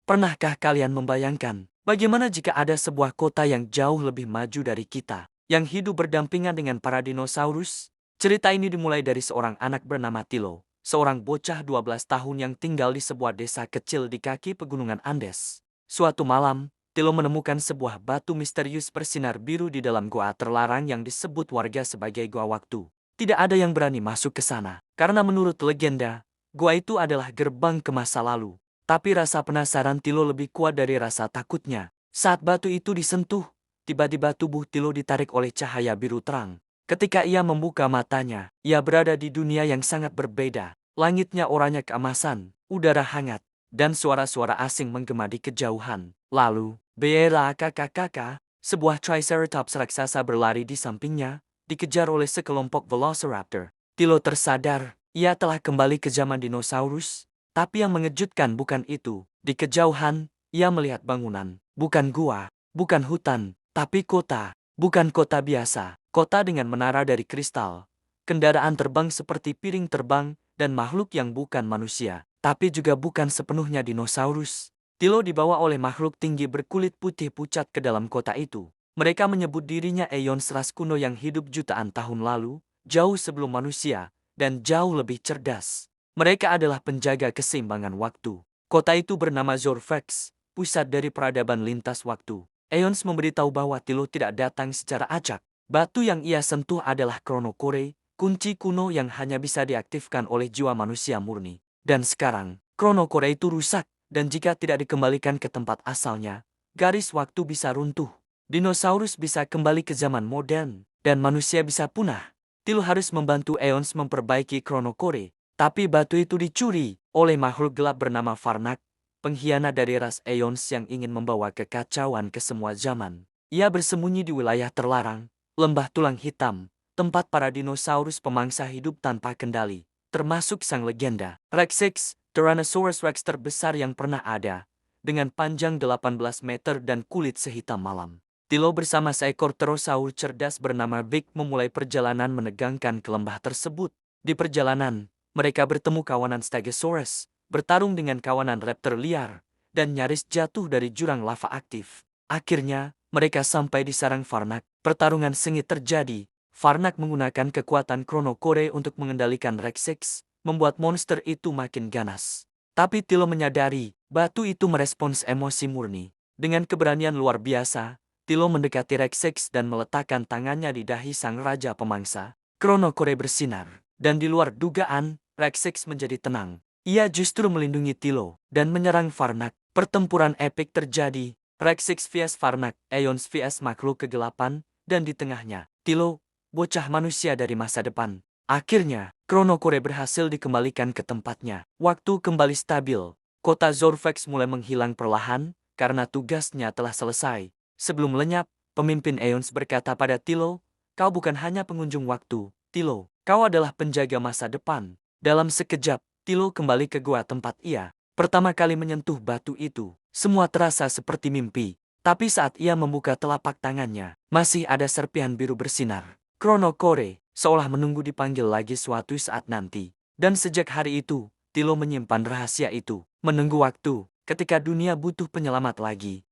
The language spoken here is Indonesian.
Pernahkah kalian membayangkan bagaimana jika ada sebuah kota yang jauh lebih maju dari kita, yang hidup berdampingan dengan para dinosaurus? Cerita ini dimulai dari seorang anak bernama Tilo, seorang bocah 12 tahun yang tinggal di sebuah desa kecil di kaki pegunungan Andes. Suatu malam, Tilo menemukan sebuah batu misterius bersinar biru di dalam gua terlarang yang disebut warga sebagai Gua Waktu. Tidak ada yang berani masuk ke sana, karena menurut legenda, gua itu adalah gerbang ke masa lalu. Tapi rasa penasaran Tilo lebih kuat dari rasa takutnya. Saat batu itu disentuh, tiba-tiba tubuh Tilo ditarik oleh cahaya biru terang. Ketika ia membuka matanya, ia berada di dunia yang sangat berbeda. Langitnya oranye keemasan, udara hangat, dan suara-suara asing menggema di kejauhan. Lalu, Bella kakak-kakak, sebuah Triceratops raksasa berlari di sampingnya, dikejar oleh sekelompok Velociraptor. Tilo tersadar, ia telah kembali ke zaman dinosaurus. Tapi yang mengejutkan bukan itu. Di kejauhan, ia melihat bangunan. Bukan gua, bukan hutan, tapi kota. Bukan kota biasa. Kota dengan menara dari kristal. Kendaraan terbang seperti piring terbang, dan makhluk yang bukan manusia. Tapi juga bukan sepenuhnya dinosaurus. Tilo dibawa oleh makhluk tinggi berkulit putih pucat ke dalam kota itu. Mereka menyebut dirinya Aeons ras kuno yang hidup jutaan tahun lalu, jauh sebelum manusia, dan jauh lebih cerdas. Mereka adalah penjaga keseimbangan waktu. Kota itu bernama Zorvex, pusat dari peradaban lintas waktu. Aeons memberitahu bahwa Tilo tidak datang secara acak. Batu yang ia sentuh adalah Chronocore, kunci kuno yang hanya bisa diaktifkan oleh jiwa manusia murni. Dan sekarang, Chronocore itu rusak, dan jika tidak dikembalikan ke tempat asalnya, garis waktu bisa runtuh. Dinosaurus bisa kembali ke zaman modern, dan manusia bisa punah. Tilo harus membantu Aeons memperbaiki Chronocore. Tapi batu itu dicuri oleh makhluk gelap bernama Farnak, pengkhianat dari ras Aeons yang ingin membawa kekacauan ke semua zaman. Ia bersembunyi di wilayah terlarang, lembah tulang hitam, tempat para dinosaurus pemangsa hidup tanpa kendali, termasuk sang legenda. Rexix, Tyrannosaurus Rex terbesar yang pernah ada, dengan panjang 18 meter dan kulit sehitam malam. Tilo bersama seekor pterosaur cerdas bernama Vic memulai perjalanan menegangkan ke lembah tersebut. Di perjalanan, mereka bertemu kawanan Stegosaurus, bertarung dengan kawanan raptor liar, dan nyaris jatuh dari jurang lava aktif. Akhirnya, mereka sampai di sarang Farnak. Pertarungan sengit terjadi. Farnak menggunakan kekuatan Chronocore untuk mengendalikan Rexix, membuat monster itu makin ganas. Tapi Tilo menyadari, batu itu merespons emosi murni. Dengan keberanian luar biasa, Tilo mendekati Rexix dan meletakkan tangannya di dahi sang raja pemangsa. Chronocore bersinar. Dan di luar dugaan, Rexix menjadi tenang. Ia justru melindungi Tilo dan menyerang Farnak. Pertempuran epik terjadi. Rexix vs Farnak, Aeons vs makhluk kegelapan, dan di tengahnya, Tilo, bocah manusia dari masa depan. Akhirnya, Chronocore berhasil dikembalikan ke tempatnya. Waktu kembali stabil. Kota Zorvex mulai menghilang perlahan karena tugasnya telah selesai. Sebelum lenyap, pemimpin Aeons berkata pada Tilo, "Kau bukan hanya pengunjung waktu, Tilo. Kau adalah penjaga masa depan." Dalam sekejap, Tilo kembali ke gua tempat ia pertama kali menyentuh batu itu. Semua terasa seperti mimpi. Tapi saat ia membuka telapak tangannya, masih ada serpihan biru bersinar. Chronocore, seolah menunggu dipanggil lagi suatu saat nanti. Dan sejak hari itu, Tilo menyimpan rahasia itu. Menunggu waktu, ketika dunia butuh penyelamat lagi.